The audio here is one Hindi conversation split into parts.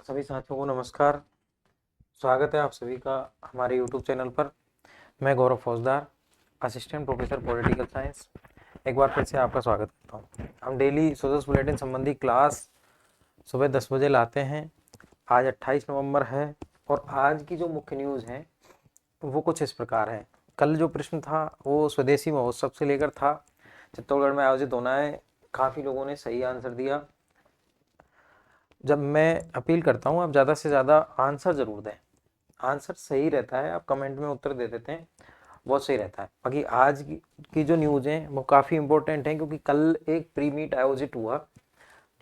सभी साथियों को नमस्कार। स्वागत है आप सभी का हमारे YouTube चैनल पर। मैं गौरव फौजदार, असिस्टेंट प्रोफेसर पॉलिटिकल साइंस, एक बार फिर से आपका स्वागत करता हूं। हम डेली सोशल बुलेटिन संबंधी क्लास सुबह 10 बजे लाते हैं। आज 28 नवंबर है और आज की जो मुख्य न्यूज़ है वो कुछ इस प्रकार है। कल जो प्रश्न था वो स्वदेशी महोत्सव से लेकर था, चित्तौड़गढ़ में आयोजित होना है। काफ़ी लोगों ने सही आंसर दिया। जब मैं अपील करता हूँ आप ज़्यादा से ज़्यादा आंसर ज़रूर दें। आंसर सही रहता है, आप कमेंट में उत्तर दे देते हैं, बहुत सही रहता है। बाकी आज की जो न्यूज़ हैं वो काफ़ी इंपॉर्टेंट हैं, क्योंकि कल एक प्री मीट आयोजित हुआ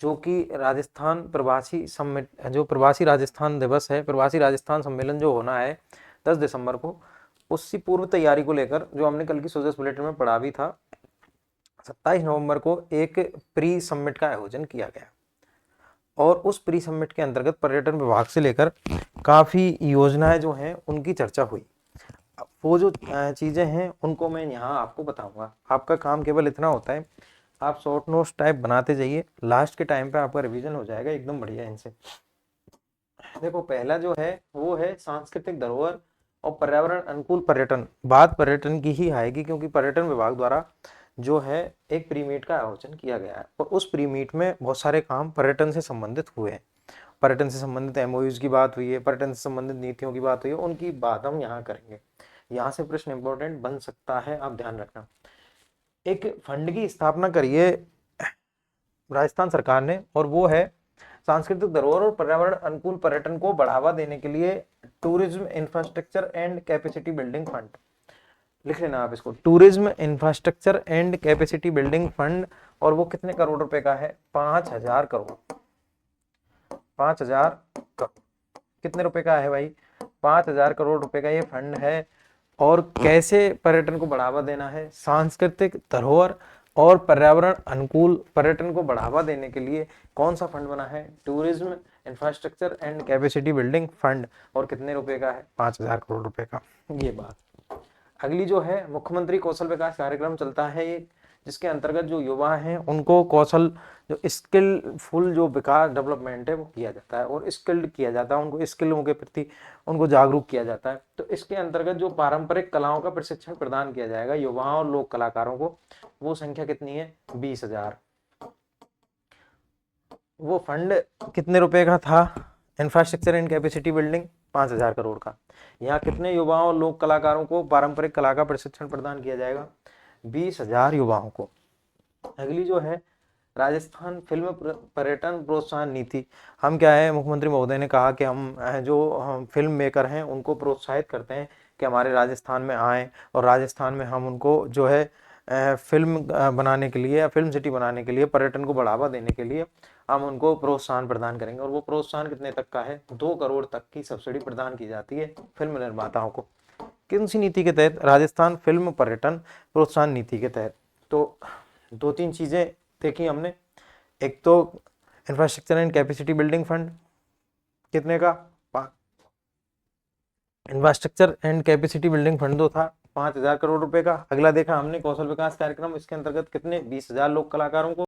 जो कि राजस्थान प्रवासी सम्मेलन, जो प्रवासी राजस्थान दिवस है, प्रवासी राजस्थान सम्मेलन जो होना है 10 दिसंबर को, उसकी पूर्व तैयारी को लेकर जो हमने कल की सोशल बुलेटिन में पढ़ा भी था, 27 नवंबर को एक प्री समिट का आयोजन किया गया और उस प्री समिट के अंतर्गत पर्यटन विभाग से लेकर काफ़ी योजनाएं जो हैं उनकी चर्चा हुई। वो जो चीज़ें हैं उनको मैं यहाँ आपको बताऊंगा। आपका काम केवल इतना होता है, आप शॉर्ट नोट्स टाइप बनाते जाइए, लास्ट के टाइम पे आपका रिवीजन हो जाएगा एकदम बढ़िया इनसे। देखो, पहला जो है वो है सांस्कृतिक धरोहर और पर्यावरण अनुकूल पर्यटन। बात पर्यटन की ही आएगी, क्योंकि पर्यटन विभाग द्वारा जो है एक प्री मीट का आयोजन किया गया है और उस प्री मीट में बहुत सारे काम पर्यटन से संबंधित हुए हैं। पर्यटन से संबंधित एमओयूज की बात हुई है, पर्यटन से संबंधित नीतियों की बात हुई है, उनकी बात हम यहाँ करेंगे। यहाँ से प्रश्न इंपॉर्टेंट बन सकता है, आप ध्यान रखना। एक फंड की स्थापना करिए राजस्थान सरकार ने, और वो है सांस्कृतिक धरोहर और पर्यावरण अनुकूल पर्यटन को बढ़ावा देने के लिए tourism infrastructure and capacity building fund. लिख लेना आप इसको, tourism infrastructure and capacity building fund. और वो कितने करोड़ रुपए का है? 5,000 करोड़। 5,000 करोड़ कितने रुपए का है भाई? 5,000 करोड़ रुपए का ये फंड है। और कैसे पर्यटन को बढ़ावा देना है? सांस्कृतिक धरोहर और पर्यावरण अनुकूल पर्यटन को बढ़ावा देने के लिए कौन सा फंड बना है? Tourism infrastructure and capacity building fund. और कितने रुपए का है? 5,000 करोड़ रुपए का। ये बात। अगली जो है मुख्यमंत्री कौशल विकास कार्यक्रम चलता है एक, जिसके अंतर्गत जो युवा हैं उनको कौशल, जो स्किलफुल जो विकास डेवलपमेंट है वो किया जाता है और स्किल्ड किया जाता है, उनको स्किलों के प्रति उनको जागरूक किया जाता है। तो इसके अंतर्गत जो पारंपरिक कलाओं का प्रशिक्षण प्रदान किया जाएगा युवाओं और लोक कलाकारों को, वो संख्या कितनी है? 20,000। वो फंड कितने रुपए का था? Infrastructure and capacity building 5,000 crore का। यहाँ कितने युवाओं और लोक कलाकारों को पारंपरिक कला का प्रशिक्षण प्रदान किया जाएगा? 20,000 युवाओं को। अगली जो है राजस्थान फिल्म पर्यटन प्रोत्साहन नीति। हम क्या है, मुख्यमंत्री महोदय ने कहा कि हम फिल्म मेकर हैं उनको प्रोत्साहित करते हैं कि हमारे राजस्थान में आएँ, और राजस्थान में हम उनको जो है फिल्म बनाने के लिए या फिल्म सिटी बनाने के लिए, पर्यटन को बढ़ावा देने के लिए हम उनको प्रोत्साहन प्रदान करेंगे। और वो प्रोत्साहन कितने तक का है? 2 करोड़ तक की सब्सिडी प्रदान की जाती है फिल्म निर्माताओं को। किन सी नीति के तहत? राजस्थान फिल्म पर्यटन प्रोत्साहन नीति के तहत। तो 2-3 चीजें देखी हमने। एक तो infrastructure and capacity building fund कितने का? Infrastructure and capacity building fund जो था 5,000 करोड़ रुपए का। अगला देखा हमने कौशल विकास कार्यक्रम, इसके अंतर्गत कितने? 20,000 लोक कलाकारों को।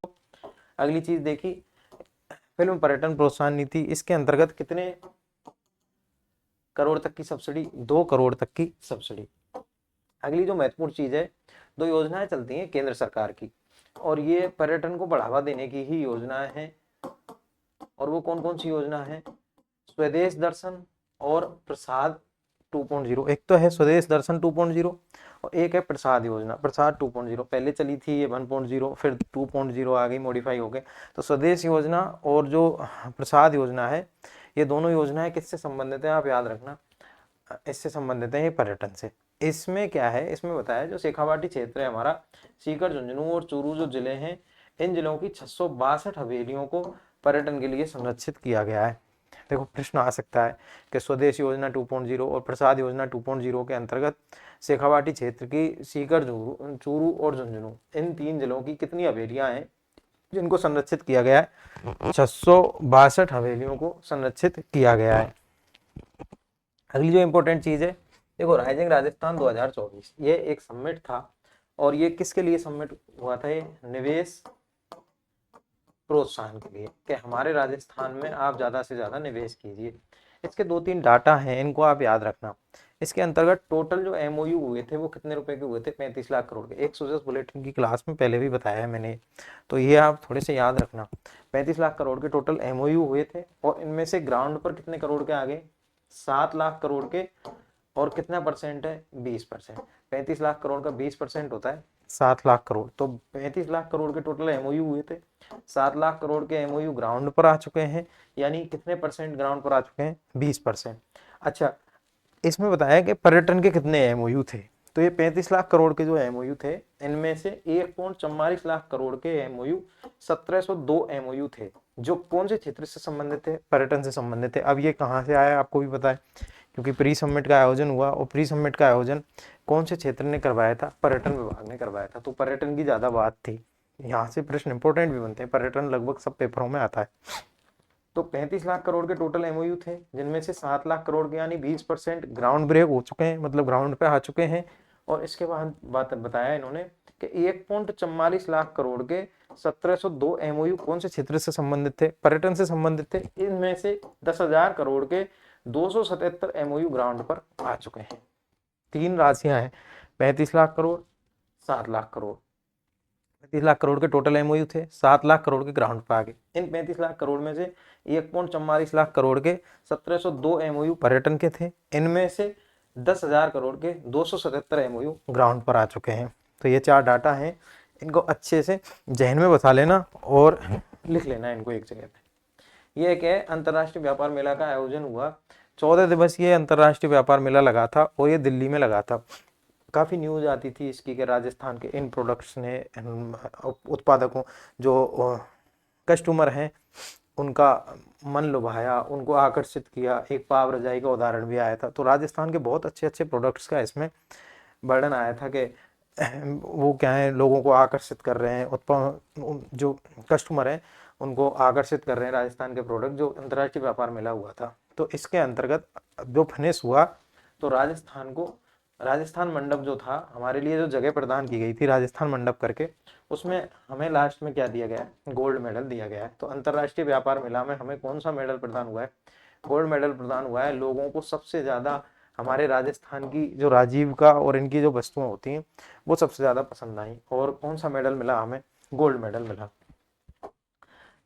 अगली चीज देखी फिल्म पर्यटन प्रोत्साहन नीति, इसके अंतर्गत कितने करोड़ तक की सब्सिडी? 2 करोड़ तक की सब्सिडी। अगली जो महत्वपूर्ण चीज है, 2 योजनाएं चलती हैं केंद्र सरकार की, और ये पर्यटन को बढ़ावा देने की ही योजनाएं हैं। और वो कौन कौन सी योजना है? स्वदेश दर्शन और प्रसाद 2.0। एक तो है स्वदेश दर्शन 2.0 और एक है प्रसाद योजना। प्रसाद 2.0 पहले चली थी, ये 1.0, फिर 2.0 आ गई, मॉडिफाई हो गए। तो स्वदेश योजना और जो प्रसाद योजना है, ये दोनों योजनाएं किससे संबंधित है? आप याद रखना, इससे संबंधित है ये पर्यटन से। इसमें क्या है, इसमें बताया जो शेखावाटी क्षेत्र है हमारा, सीकर, झुंझुनू और चूरू जो जिले हैं, इन जिलों की 662 हवेलियों को पर्यटन के लिए संरक्षित किया गया है। देखो, प्रश्न आ सकता है कि स्वदेश योजना 2.0 और प्रसाद योजना 2.0 के अंतर्गत शेखावाटी क्षेत्र की सीकर, चूरू और झुंझुनू, इन 3 जिलों की कितनी हवेलियां हैं जिनको संरक्षित किया गया है? 662 हवेलियों को संरक्षित किया गया है। अगली जो इंपॉर्टेंट चीज है, देखो, राइजिंग राजस्थान 2024 ये एक समिट था, और ये किसके लिए समिट हुआ था? ये निवेश प्रोत्साहन के लिए कि हमारे राजस्थान में आप ज़्यादा से ज़्यादा निवेश कीजिए। इसके 2-3 डाटा हैं, इनको आप याद रखना। इसके अंतर्गत टोटल जो एमओयू हुए थे वो कितने रुपए के हुए थे? 35 लाख करोड़ के। 110 बुलेटिन की क्लास में पहले भी बताया है मैंने, तो ये आप थोड़े से याद रखना। 35 लाख करोड़ के टोटल एमओयू हुए थे और इनमें से ग्राउंड पर कितने करोड़ के आ गए? 7 लाख करोड़ के। और कितना परसेंट है? 20%। 35 लाख करोड़ का 20% होता है 7 लाख करोड़। तो 35 लाख करोड़ के टोटल एमओयू हुए थे, 7 लाख करोड़ के एमओयू ग्राउंड पर आ चुके हैं, यानी कितने परसेंट ग्राउंड पर आ चुके हैं? 20%। अच्छा, इसमें बताया कि पर्यटन के कितने एमओयू थे? तो ये 35 लाख करोड़ के जो एमओयू थे, इनमें से 1.44 लाख करोड़ के एमओयू 1702 एमओयू थे, जो कौन से क्षेत्र से संबंधित थे? पर्यटन से संबंधित थे। अब ये कहाँ से आया आपको भी पता है, क्योंकि प्री समिट का आयोजन हुआ और प्री समिट का आयोजन कौन से क्षेत्र ने करवाया था? पर्यटन विभाग ने करवाया था। तो पर्यटन की ज्यादा बात थी। यहाँ से प्रश्न इंपॉर्टेंट भी बनते हैं, पर्यटन लगभग सब पेपरों में आता है। तो 35 लाख करोड़ के टोटल एमओयू थे, जिनमें से 7 लाख करोड़ के यानी 20% ग्राउंड ब्रेक हो चुके हैं, मतलब ग्राउंड पे आ चुके हैं। और इसके बाद बात बताया इन्होंने कि 1.44 लाख करोड़ के 1702 एमओयू कौन से क्षेत्र से संबंधित थे? पर्यटन से संबंधित थे। इनमें से 10,000 करोड़ के 277 एमओयू ग्राउंड पर आ चुके हैं। 3 राशियां हैं, 35 लाख करोड़, 7 लाख करोड़। 35 लाख करोड़ के टोटल एमओयू थे, 7 लाख करोड़ के ग्राउंड पर आ गए। इन 35 लाख करोड़ में से 1.44 लाख करोड़ के 1702 एमओयू पर्यटन के थे। इनमें से 10,000 करोड़ के 277 एमओयू ग्राउंड पर आ चुके हैं। तो ये 4 डाटा हैं, इनको अच्छे से जहन में बसा लेना और लिख लेना इनको एक जगह पे। ये एक है अंतर्राष्ट्रीय व्यापार मेला का आयोजन हुआ, 14 दिवसीय अंतर्राष्ट्रीय व्यापार मेला लगा था और ये दिल्ली में लगा था। काफ़ी न्यूज़ आती थी इसकी कि राजस्थान के इन प्रोडक्ट्स ने उत्पादकों जो कस्टमर हैं उनका मन लुभाया, उनको आकर्षित किया। एक पाव रजाई का उदाहरण भी आया था। तो राजस्थान के बहुत अच्छे अच्छे प्रोडक्ट्स का इसमें वर्णन आया था कि वो क्या है, लोगों को आकर्षित कर रहे हैं, जो कस्टमर हैं उनको आकर्षित कर रहे हैं राजस्थान के प्रोडक्ट, जो अंतर्राष्ट्रीय व्यापार मेला हुआ था। तो इसके अंतर्गत जो फिनिश हुआ, तो राजस्थान मंडप जो था, हमारे लिए जो जगह प्रदान की गई थी राजस्थान मंडप करके, उसमें हमें लास्ट में क्या दिया गया है? गोल्ड मेडल दिया गया है। तो अंतर्राष्ट्रीय व्यापार मेला में हमें कौन सा मेडल प्रदान हुआ है? गोल्ड मेडल प्रदान हुआ है। लोगों को सबसे ज्यादा हमारे राजस्थान की जो राजीव का और इनकी जो वस्तुएं होती हैं वो सबसे ज्यादा पसंद आई। और कौन सा मेडल मिला हमें? गोल्ड मेडल मिला।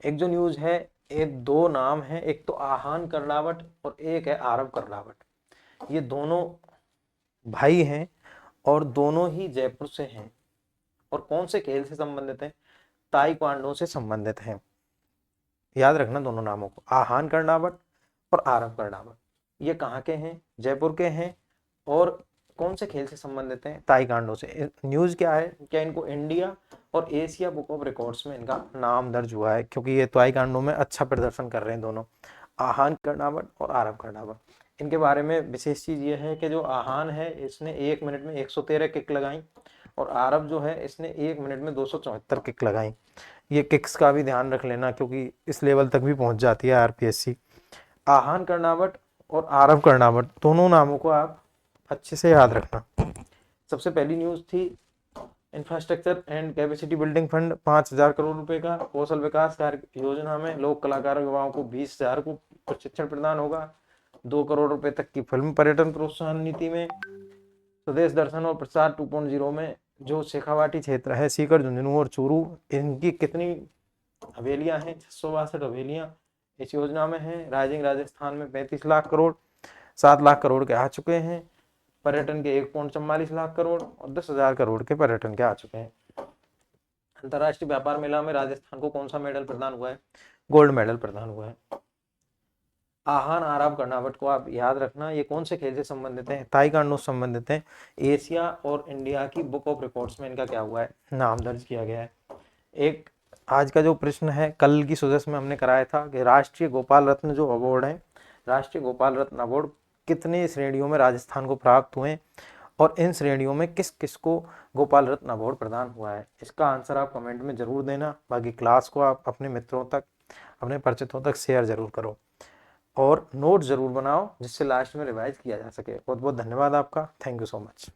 एक जो न्यूज है, एक 2 नाम है, एक तो आहान कर्नावट और एक है आरव कर्नावट। ये दोनों भाई हैं और दोनों ही जयपुर से हैं। और कौन से खेल से संबंधित हैं? ताइक्वांडो से संबंधित हैं। याद रखना दोनों नामों को, आहान कर्नावट और आरव कर्नावट। ये कहाँ के हैं? जयपुर के हैं। और कौन से खेल से संबंधित हैं? ताइक्वांडो से। न्यूज क्या है, क्या इनको इंडिया और एशिया बुक ऑफ रिकॉर्ड्स में इनका नाम दर्ज हुआ है, क्योंकि ये ताइक्वांडो में अच्छा प्रदर्शन कर रहे हैं दोनों, आहान कर्नावट और आरव कर्नावट। इनके बारे में विशेष चीज ये है कि जो आहान है इसने 1 मिनट में 113 किक लगाई और आरव जो है इसने 1 मिनट में 274 किक लगाई। ये किक्स का भी ध्यान रख लेना, क्योंकि इस लेवल तक भी पहुंच जाती है आरपीएससी। आहान कर्नावट और आरव कर्नावट दोनों नामों को आप अच्छे से याद रखना। सबसे पहली न्यूज थी infrastructure and capacity building fund 5,000 crore रुपए का। कौशल विकास कार्य योजना में लोक कलाकार युवाओं को 20,000 को प्रशिक्षण प्रदान होगा। 2 करोड़ रुपए तक की फिल्म पर्यटन प्रोत्साहन नीति में। स्वदेश दर्शन और प्रसार 2.0 में जो शेखावाटी क्षेत्र है, सीकर, झुंझुनू और चूरू, इनकी कितनी हवेलियां हैं? 662 हवेलियां इस योजना में है। राइजिंग राजस्थान में 35 लाख करोड़, 7 लाख करोड़ के आ चुके हैं। पर्यटन के 1.44 लाख करोड़ और 10,000 करोड़ के पर्यटन के आ चुके हैं। अंतर्राष्ट्रीय व्यापार मेला में राजस्थान को कौन सा मेडल प्रदान हुआ है? गोल्ड मेडल प्रदान हुआ है। आहान आरव कर्नावट को आप याद रखना, ये कौन से खेल से संबंधित हैं? ताइक्वांडो से संबंधित हैं। एशिया और इंडिया की बुक ऑफ रिकॉर्ड्स में इनका क्या हुआ है? नाम दर्ज किया गया है। एक आज का जो प्रश्न है, कल की सुजस में हमने कराया था कि राष्ट्रीय गोपाल रत्न जो अवार्ड है, राष्ट्रीय गोपाल रत्न अवार्ड कितने श्रेणियों में राजस्थान को प्राप्त हुए और इन श्रेणियों में किस किस को गोपाल रत्न अवार्ड प्रदान हुआ है? इसका आंसर आप कमेंट में जरूर देना। बाकी क्लास को आप अपने मित्रों तक, अपने परिचितों तक शेयर जरूर करो और नोट जरूर बनाओ, जिससे लास्ट में रिवाइज किया जा सके। बहुत बहुत धन्यवाद आपका। Thank you so much.